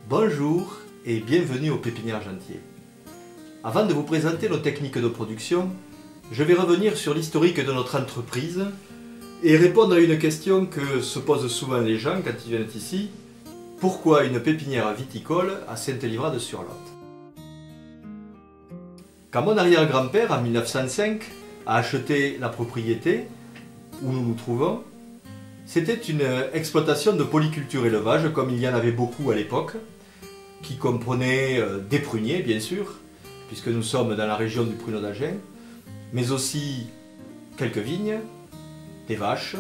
Bonjour et bienvenue au Pépinière Jantier. Avant de vous présenter nos techniques de production, je vais revenir sur l'historique de notre entreprise et répondre à une question que se posent souvent les gens quand ils viennent ici. Pourquoi une pépinière viticole à Sainte-Livrade-sur-Lot? Quand mon arrière-grand-père, en 1905, a acheté la propriété où nous nous trouvons, c'était une exploitation de polyculture élevage, comme il y en avait beaucoup à l'époque, qui comprenait des pruniers, bien sûr, puisque nous sommes dans la région du Pruneau d'Agen, mais aussi quelques vignes, des vaches,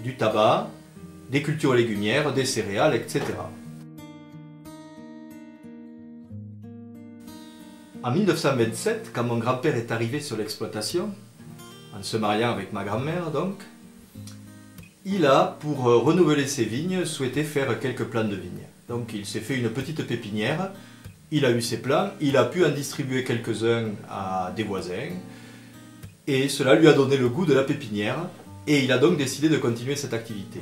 du tabac, des cultures légumières, des céréales, etc. En 1927, quand mon grand-père est arrivé sur l'exploitation, en se mariant avec ma grand-mère donc, il a, pour renouveler ses vignes, souhaité faire quelques plants de vignes. Donc il s'est fait une petite pépinière, il a eu ses plants, il a pu en distribuer quelques-uns à des voisins, et cela lui a donné le goût de la pépinière, et il a donc décidé de continuer cette activité.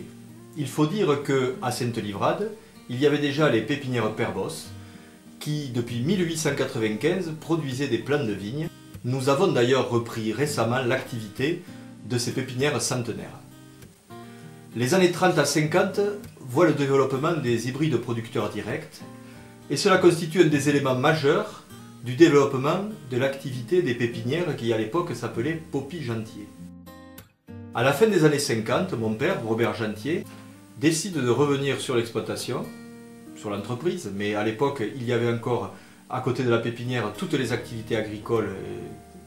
Il faut dire qu'à Sainte-Livrade, il y avait déjà les pépinières Père Bosse, qui depuis 1895 produisaient des plants de vignes. Nous avons d'ailleurs repris récemment l'activité de ces pépinières centenaires. Les années 30 à 50 voient le développement des hybrides producteurs directs, et cela constitue un des éléments majeurs du développement de l'activité des pépinières qui à l'époque s'appelait Popy Jantier. À la fin des années 50, mon père, Robert Jantier, décide de revenir sur l'exploitation, sur l'entreprise, mais à l'époque il y avait encore à côté de la pépinière toutes les activités agricoles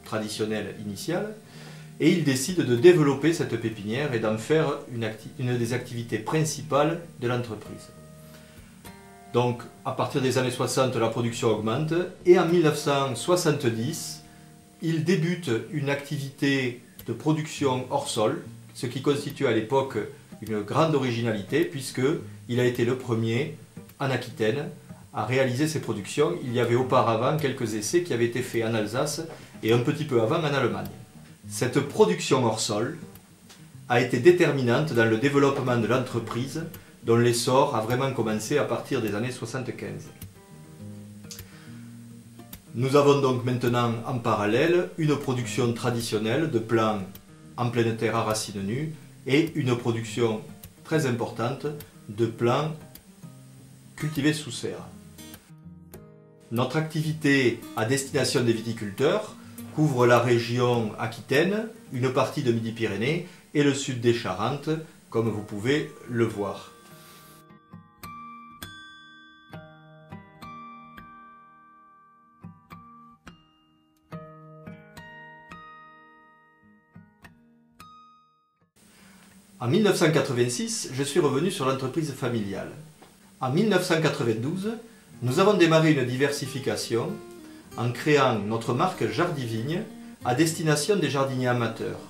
traditionnelles initiales, et il décide de développer cette pépinière et d'en faire une des activités principales de l'entreprise. Donc à partir des années 60, la production augmente, et en 1970, il débute une activité de production hors sol, ce qui constitue à l'époque une grande originalité, puisqu'il a été le premier en Aquitaine à réaliser ces productions. Il y avait auparavant quelques essais qui avaient été faits en Alsace et un petit peu avant en Allemagne. Cette production hors sol a été déterminante dans le développement de l'entreprise, dont l'essor a vraiment commencé à partir des années 75. Nous avons donc maintenant en parallèle une production traditionnelle de plants en pleine terre à racines nues et une production très importante de plants cultivés sous serre. Notre activité à destination des viticulteurs couvre la région aquitaine, une partie de Midi-Pyrénées et le sud des Charentes, comme vous pouvez le voir. En 1986, je suis revenu sur l'entreprise familiale. En 1992, nous avons démarré une diversification en créant notre marque Jardivigne à destination des jardiniers amateurs.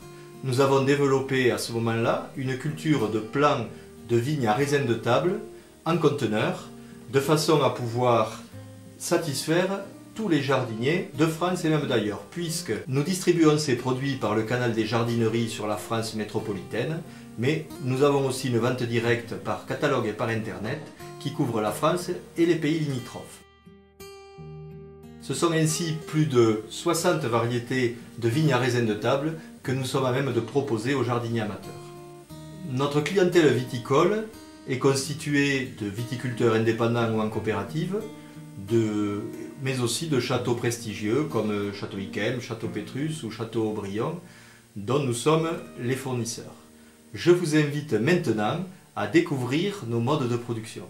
Nous avons développé à ce moment-là une culture de plants de vignes à raisin de table en conteneur, de façon à pouvoir satisfaire tous les jardiniers de France et même d'ailleurs, puisque nous distribuons ces produits par le canal des jardineries sur la France métropolitaine, mais nous avons aussi une vente directe par catalogue et par internet qui couvre la France et les pays limitrophes. Ce sont ainsi plus de 60 variétés de vignes à raisin de table que nous sommes à même de proposer aux jardiniers amateurs. Notre clientèle viticole est constituée de viticulteurs indépendants ou en coopérative, mais aussi de châteaux prestigieux comme Château Yquem, Château Pétrus ou Château Aubryon, dont nous sommes les fournisseurs. Je vous invite maintenant à découvrir nos modes de production.